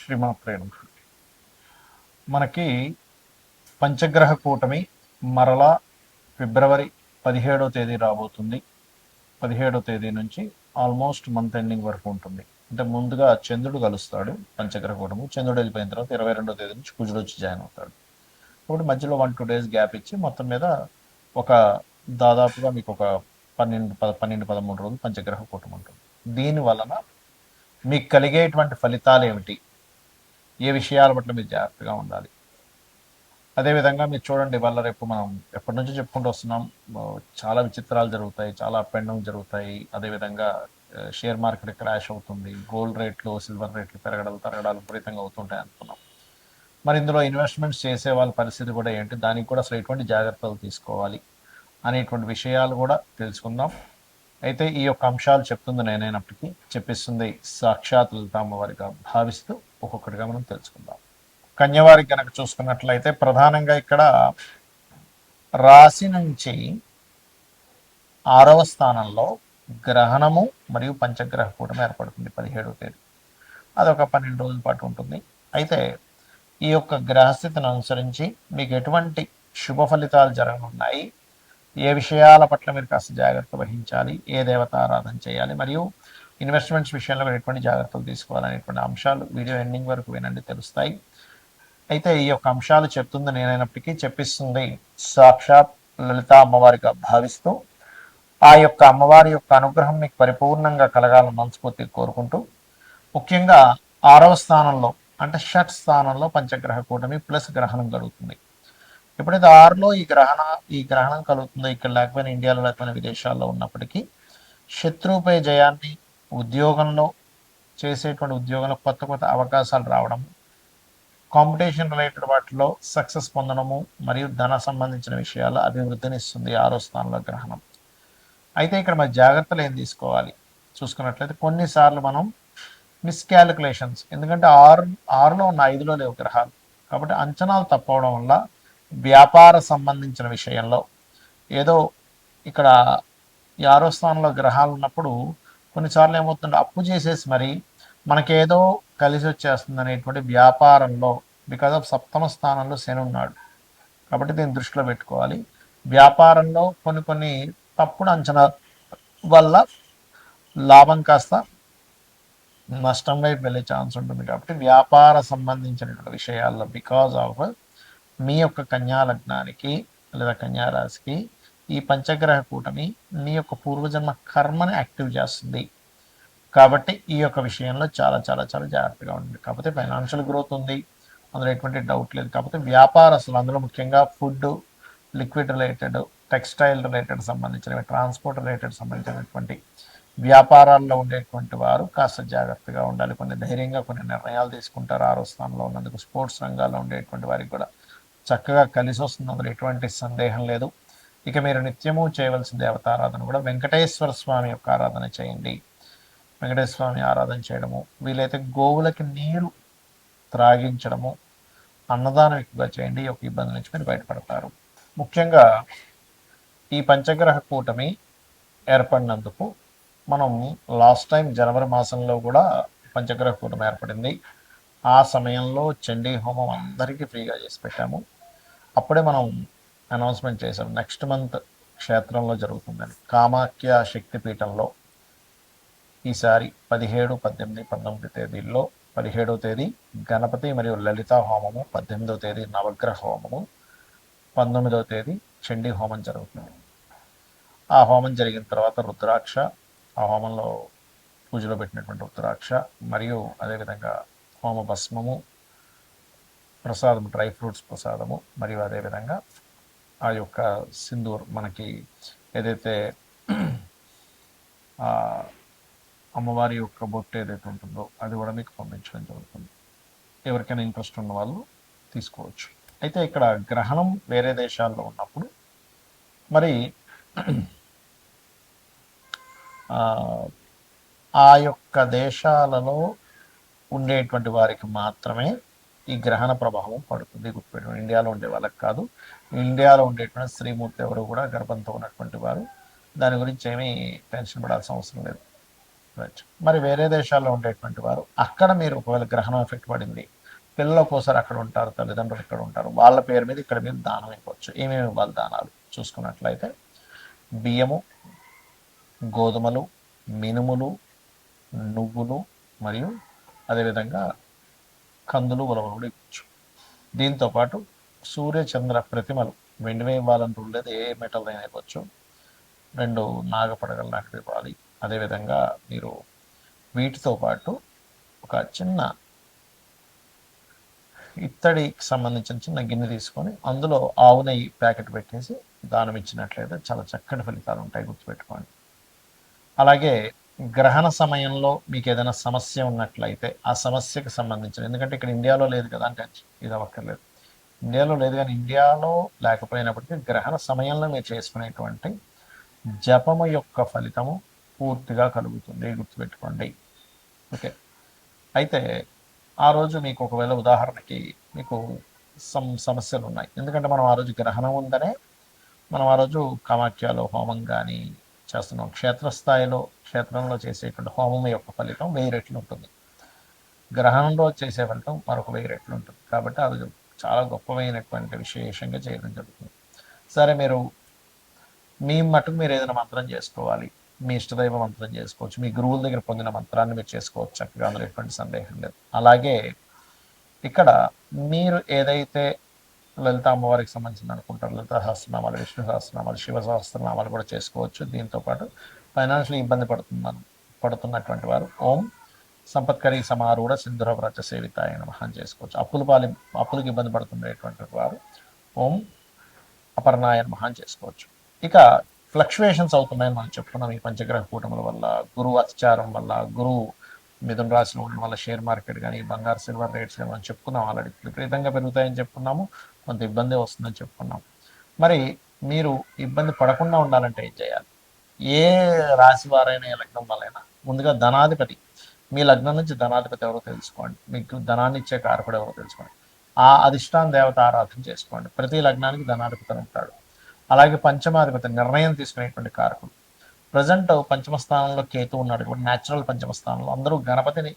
శ్రీమాత్రే నమః. మనకి పంచగ్రహ కూటమి మరలా ఫిబ్రవరి 17వ తేదీ రాబోతుంది. 17వ తేదీ నుంచి ఆల్మోస్ట్ మంత్ ఎండింగ్ వరకు ఉంటుంది. అంటే ముందుగా చంద్రుడు కలుస్తాడు పంచగ్రహ కూటమి. చంద్రుడు వెళ్ళిపోయిన తర్వాత 22వ తేదీ నుంచి కుజుడు వచ్చి జాయిన్ అవుతాడు. కాబట్టి మధ్యలో 1-2 డేస్ గ్యాప్ ఇచ్చి మొత్తం మీద ఒక దాదాపుగా మీకు ఒక 12-13 రోజులు పంచగ్రహ కూటమి ఉంటుంది. దీని వలన మీకు కలిగేటువంటి ఫలితాలు ఏమిటి, ఏ విషయాల పట్ల మీరు జాగ్రత్తగా ఉండాలి. అదేవిధంగా మీరు చూడండి, ఇవాళ రేపు మనం ఎప్పటి నుంచో చెప్పుకుంటూ వస్తున్నాం, చాలా విచిత్రాలు జరుగుతాయి, చాలా అప్ అండ్ డౌన్ జరుగుతాయి. అదేవిధంగా షేర్ మార్కెట్ క్రాష్ అవుతుంది, గోల్డ్ రేట్లు సిల్వర్ రేట్లు తరగడాలు విపరీతంగా అవుతుంటాయి అనుకున్నాం. మరి ఇందులో ఇన్వెస్ట్మెంట్స్ చేసే వాళ్ళ పరిస్థితి కూడా ఏంటి, దానికి కూడా అసలు ఎటువంటి జాగ్రత్తలు తీసుకోవాలి అనేటువంటి విషయాలు కూడా తెలుసుకుందాం. అయితే ఈ యొక్క అంశాలు చెప్తుంది నేనైనప్పటికీ చెప్పిస్తుంది సాక్షాత్ లలిత అమ్మవారిగా భావిస్తూ ఒక్కొక్కటిగా మనం తెలుసుకుందాం. కన్యవారికి కనుక చూసుకున్నట్లయితే ప్రధానంగా ఇక్కడ రాశి నుంచి 6వ స్థానంలో గ్రహణము మరియు పంచగ్రహ కూటమి ఏర్పడుతుంది 17వ తేదీ. అదొక 12 రోజుల పాటు ఉంటుంది. అయితే ఈ యొక్క గ్రహస్థితిని అనుసరించి మీకు ఎటువంటి శుభ ఫలితాలు జరగనున్నాయి, ఏ విషయాల పట్ల మీరు కాస్త జాగ్రత్త వహించాలి, ఏ దేవత ఆరాధన చేయాలి, మరియు ఇన్వెస్ట్మెంట్స్ విషయంలో మీరు ఎటువంటి జాగ్రత్తలు తీసుకోవాలనేటువంటి అంశాలు వీడియో ఎండింగ్ వరకు వినండి, తెలుస్తాయి. అయితే ఈ యొక్క అంశాలు చెప్తుంది నేనైనప్పటికీ చెప్పిస్తుంది సాక్షాత్ లలిత అమ్మవారిగా భావిస్తూ ఆ యొక్క అమ్మవారి యొక్క అనుగ్రహం మీకు పరిపూర్ణంగా కలగాలని మనస్ఫూర్తిగా కోరుకుంటూ, ముఖ్యంగా 6వ స్థానంలో అంటే షట్ స్థానంలో పంచగ్రహ కూటమి ప్లస్ గ్రహణం కలుగుతుంది. ఎప్పుడైతే 6లో ఈ గ్రహణం కలుగుతుందో, ఇక్కడ లేకపోయినా ఇండియాలో లేకపోయినా విదేశాల్లో ఉన్నప్పటికీ శత్రువుపై జయాన్ని, ఉద్యోగంలో చేసేటువంటి ఉద్యోగంలో కొత్త కొత్త అవకాశాలు రావడం, కాంపిటీషన్ రిలేటెడ్ వాటిలో సక్సెస్ పొందడము మరియు ధన సంబంధించిన విషయాల అభివృద్ధిని ఇస్తుంది 6వ స్థానంలో గ్రహణం. అయితే ఇక్కడ మరి జాగ్రత్తలు ఏం తీసుకోవాలి చూసుకున్నట్లయితే, కొన్నిసార్లు మనం మిస్కాలిక్యులేషన్స్, ఎందుకంటే ఆరులో ఉన్న 5లో లేవు గ్రహాలు, కాబట్టి అంచనాలు తప్పవడం వల్ల వ్యాపార సంబంధించిన విషయంలో ఏదో ఇక్కడ ఈ 6వ స్థానంలో గ్రహాలు ఉన్నప్పుడు కొన్నిసార్లు ఏమవుతుందంటే అప్పు చేసేసి మరి మనకేదో కలిసి వచ్చేస్తుంది అనేటువంటి వ్యాపారంలో, బికాజ్ ఆఫ్ 7వ స్థానంలో శని ఉన్నాడు కాబట్టి దీన్ని దృష్టిలో పెట్టుకోవాలి. వ్యాపారంలో కొన్ని తప్పుడు అంచనా వల్ల లాభం కాస్త నష్టం వైపు వెళ్ళే ఛాన్స్ ఉంటుంది. కాబట్టి వ్యాపార సంబంధించినటువంటి విషయాల్లో బికాజ్ ఆఫ్ మీ యొక్క కన్యా లగ్నానికి లేదా కన్యా రాశికి ఈ పంచగ్రహ కూటమి మీ యొక్క పూర్వజన్మ కర్మని యాక్టివ్ చేస్తుంది. కాబట్టి ఈ యొక్క విషయంలో చాలా చాలా చాలా జాగ్రత్తగా ఉంటుంది. కాకపోతే ఫైనాన్షియల్ గ్రోత్ ఉంది, అందులో ఎటువంటి డౌట్ లేదు. కాకపోతే వ్యాపారస్తులు, అందులో ముఖ్యంగా food, liquid related, textile related సంబంధించినవి, ట్రాన్స్పోర్ట్ రిలేటెడ్ సంబంధించినటువంటి వ్యాపారాల్లో ఉండేటువంటి వారు కాస్త జాగ్రత్తగా ఉండాలి. కొన్ని ధైర్యంగా కొన్ని నిర్ణయాలు తీసుకుంటారు 6వ స్థానంలో ఉన్నందుకు. స్పోర్ట్స్ రంగాల్లో ఉండేటువంటి వారికి కూడా చక్కగా కలిసి వస్తుంది, అందులో ఎటువంటి సందేహం లేదు. ఇక మీరు నిత్యము చేయవలసిన దేవతారాధన కూడా వెంకటేశ్వర స్వామి యొక్క ఆరాధన చేయండి. వెంకటేశ్వర స్వామి ఆరాధన చేయడము, వీలైతే గోవులకి నీరు త్రాగించడము, అన్నదానం ఎక్కువగా చేయండి. ఈ యొక్క ఇబ్బంది నుంచి మీరు బయటపడతారు. ముఖ్యంగా ఈ పంచగ్రహ కూటమి ఏర్పడినందుకు మనం లాస్ట్ టైం జనవరి మాసంలో కూడా పంచగ్రహ కూటమి ఏర్పడింది. ఆ సమయంలో చండీ హోమం అందరికీ ఫ్రీగా చేసి పెట్టాము. అప్పుడే మనం అనౌన్స్మెంట్ చేశాం నెక్స్ట్ మంత్ క్షేత్రంలో జరుగుతుందని. కామాఖ్య శక్తిపీఠంలో ఈసారి 17, 18, 19 తేదీల్లో 17వ తేదీ గణపతి మరియు లలిత హోమము, 18వ తేదీ నవగ్రహ హోమము, 19వ తేదీ చండీ హోమం జరుగుతుంది. ఆ హోమం జరిగిన తర్వాత రుద్రాక్ష, ఆ హోమంలో పూజలో పెట్టినటువంటి రుద్రాక్ష మరియు అదేవిధంగా హోమ భస్మము, ప్రసాదము, డ్రై ఫ్రూట్స్ ప్రసాదము, మరియు అదేవిధంగా ఆ యొక్క సింధూర్, మనకి ఏదైతే అమ్మవారి యొక్క బొట్టు ఏదైతే ఉంటుందో అది కూడా మీకు పంపించడం జరుగుతుంది. ఎవరికైనా ఇంట్రెస్ట్ ఉన్న వాళ్ళు తీసుకోవచ్చు. అయితే ఇక్కడ గ్రహణం వేరే దేశాల్లో ఉన్నప్పుడు మరి ఆ యొక్క దేశాలలో ఉండేటువంటి వారికి మాత్రమే ఈ గ్రహణ ప్రభావం పడుతుంది. గుర్తుపెట్టుకోండి, ఇండియాలో ఉండే వాళ్ళకి కాదు. ఇండియాలో ఉండేటువంటి స్త్రీమూర్తి ఎవరు కూడా గర్భంతో ఉన్నటువంటి వారు దాని గురించి ఏమీ టెన్షన్ పడాల్సిన అవసరం లేదు. రైట్. మరి వేరే దేశాల్లో ఉండేటువంటి వారు అక్కడ మీరు ఒకవేళ గ్రహణం ఎఫెక్ట్ పడింది, పిల్లలు ఒక్కోసారి అక్కడ ఉంటారు, తల్లిదండ్రులు ఇక్కడ ఉంటారు, వాళ్ళ పేరు మీద ఇక్కడ మీరు దానం ఇవ్వచ్చు. ఏమేమి ఇవ్వాలి దానాలు చూసుకున్నట్లయితే బియ్యము, గోధుమలు, మినుములు, నువ్వులు మరియు అదేవిధంగా కందులు, ఉలవలు కూడా ఇవ్వచ్చు. దీంతోపాటు సూర్య చంద్ర ప్రతిమలు వెండివే ఇవ్వాలని రూల్ లేదు, ఏ మెటల్ అయినా ఇవ్వచ్చు. 2 నాగపడగలు లాంటివి ఇవ్వాలి. అదేవిధంగా మీరు వీటితో పాటు ఒక చిన్న ఇత్తడికి సంబంధించిన చిన్న గిన్నె తీసుకొని అందులో ఆవు నెయ్యి ప్యాకెట్ పెట్టేసి దానం ఇచ్చినట్లయితే చాలా చక్కటి ఫలితాలు ఉంటాయి, గుర్తుపెట్టుకోండి. అలాగే గ్రహణ సమయంలో మీకు ఏదైనా సమస్య ఉన్నట్లయితే ఆ సమస్యకు సంబంధించిన, ఎందుకంటే ఇక్కడ ఇండియాలో లేదు కదా అంటే ఇది అవ్వక్కర్లేదు, ఇండియాలో లేదు కానీ ఇండియాలో లేకపోయినప్పటికీ గ్రహణ సమయంలో మీరు చేసుకునేటువంటి జపము యొక్క ఫలితము పూర్తిగా కలుగుతుంది, గుర్తుపెట్టుకోండి. ఓకే. అయితే ఆ రోజు మీకు ఒకవేళ ఉదాహరణకి మీకు సమస్యలు ఉన్నాయి, ఎందుకంటే మనం ఆ రోజు గ్రహణం ఉందనే మనం ఆ రోజు కామాఖ్యలో హోమం కానీ చేస్తున్నాం. క్షేత్రంలో చేసేటువంటి హోమం యొక్క ఫలితం 1000 రెట్లు ఉంటుంది, గ్రహణంలో చేసే ఫలితం మరొక 1000 రెట్లు ఉంటుంది. కాబట్టి అది చాలా గొప్పమైనటువంటి విశేషంగా చేయడం జరుగుతుంది. సరే, మీ మటుకు మీరు ఏదైనా మంత్రం చేసుకోవాలి, మీ ఇష్టదైవ మంత్రం చేసుకోవచ్చు, మీ గురువుల దగ్గర పొందిన మంత్రాన్ని మీరు చేసుకోవచ్చు చక్కగా, అందులో ఎటువంటి సందేహం లేదు. అలాగే ఇక్కడ మీరు ఏదైతే లలిత అమ్మవారికి సంబంధించిన అనుకుంటారు, లలిత సహస్రనామాలు, విష్ణు సహస్రనామాలు, శివ సహస్రనామాలు కూడా చేసుకోవచ్చు. దీంతోపాటు ఫైనాన్షియల్ ఇబ్బంది పడుతున్నటువంటి వారు ఓం సంపత్కరి సమారూఢ సింధుర వ్రత సేవితాయ నమః అని చేసుకోవచ్చు. అప్పులకు ఇబ్బంది పడుతున్నటువంటి వారు ఓం అపర్ణాయ నమః అని చేసుకోవచ్చు. ఇక ఫ్లక్చువేషన్స్ అవుతున్నాయని మనం చెప్పుకున్నాం ఈ పంచగ్రహ కూటముల వల్ల, గురువు అత్యాచారం వల్ల, గురువు మిథున రాశిలో ఉండడం వల్ల షేర్ మార్కెట్ కానీ బంగారు సిల్వర్ రేట్స్ కానీ మనం చెప్పుకున్నాం, ఆల్రెడీ విపరీతంగా పెరుగుతాయని చెప్పుకున్నాము, కొంత ఇబ్బంది వస్తుందని చెప్పుకున్నాం. మరి మీరు ఇబ్బంది పడకుండా ఉండాలంటే ఏం చేయాలి? ఏ రాశి వారైనా ఏ లగ్నం వాళ్ళైనా ముందుగా ధనాధిపతి, మీ లగ్నం నుంచి ధనాధిపతి ఎవరో తెలుసుకోండి, మీకు ధనాన్ని ఇచ్చే కారకుడు ఎవరో తెలుసుకోండి, ఆ అధిష్టాన దేవత ఆరాధన చేసుకోండి. ప్రతి లగ్నానికి ధనాధిపతి ఉంటాడు. అలాగే పంచమాధిపతి నిర్ణయం తీసుకునేటువంటి కారకుడు. ప్రజెంట్ పంచమ స్థానంలో కేతు ఉన్నాడు, ఇప్పుడు న్యాచురల్ పంచమ స్థానంలో. అందరూ గణపతిని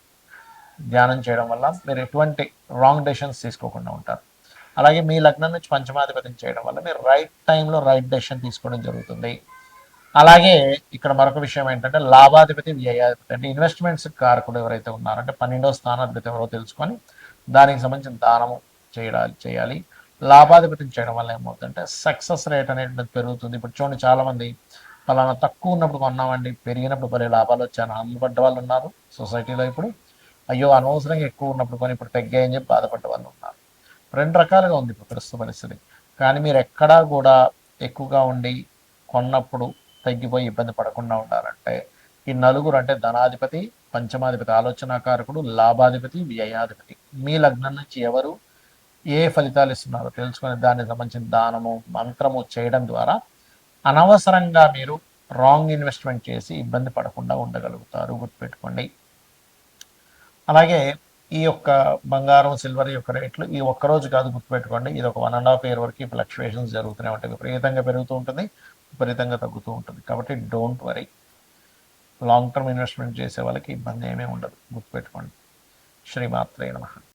ధ్యానం చేయడం వల్ల మీరు ఎటువంటి రాంగ్ డెసిషన్స్ తీసుకోకుండా ఉంటారు. అలాగే మీ లగ్నం నుంచి పంచమాధిపతిని చేయడం వల్ల మీరు రైట్ టైంలో రైట్ డెసిషన్ తీసుకోవడం జరుగుతుంది. అలాగే ఇక్కడ మరొక విషయం ఏంటంటే లాభాధిపతి, వ్యయాధిపతి అంటే ఇన్వెస్ట్మెంట్స్ కారకుడు ఎవరైతే ఉన్నారో, అంటే 12వ స్థానాధిపతి ఎవరో తెలుసుకొని దానికి సంబంధించిన దానము చేయాలి. లాభాధిపతిని చేయడం వల్ల ఏమవుతుందంటే సక్సెస్ రేట్ అనేది పెరుగుతుంది. ఇప్పుడు చూడండి, చాలామంది ఫలానా తక్కువ ఉన్నప్పుడు కొన్నామండి, పెరిగినప్పుడు భలే లాభాలు వచ్చాను అమ్మబడ్డ వాళ్ళు ఉన్నారు సొసైటీలో. ఇప్పుడు అయ్యో అనవసరంగా ఎక్కువ ఉన్నప్పుడు కొని ఇప్పుడు తగ్గాయని చెప్పి బాధపడ్డ వాళ్ళు ఉన్నారు. 2 రకాలుగా ఉంది ఇప్పుడు ప్రస్తుత పరిస్థితి. కానీ మీరు ఎక్కడా కూడా ఎక్కువగా ఉండి కొన్నప్పుడు తగ్గిపోయి ఇబ్బంది పడకుండా ఉండాలంటే ఈ నలుగురు, అంటే ధనాధిపతి, పంచమాధిపతి ఆలోచనాకారకుడు, లాభాధిపతి, వ్యయాధిపతి, మీ లగ్నం నుంచి ఎవరు ఏ ఫలితాలు ఇస్తున్నారో తెలుసుకొని దానికి సంబంధించిన దానము మంత్రము చేయడం ద్వారా అనవసరంగా మీరు రాంగ్ ఇన్వెస్ట్మెంట్ చేసి ఇబ్బంది పడకుండా ఉండగలుగుతారు, గుర్తుపెట్టుకోండి. అలాగే ఈ యొక్క బంగారం సిల్వర్ యొక్క రేట్లు ఈ ఒక్కరోజు కాదు, గుర్తుపెట్టుకోండి. ఇది ఒక 1.5 year వరకు ఫ్లక్చువేషన్స్ జరుగుతూనే ఉంటాయి, విపరీతంగా పెరుగుతూ ఉంటుంది, విపరీతంగా తగ్గుతూ ఉంటుంది. కాబట్టి don't worry, long term investment చేసే వాళ్ళకి ఇబ్బంది ఏమీ ఉండదు, గుర్తుపెట్టుకోండి. శ్రీమాత్రే నమః.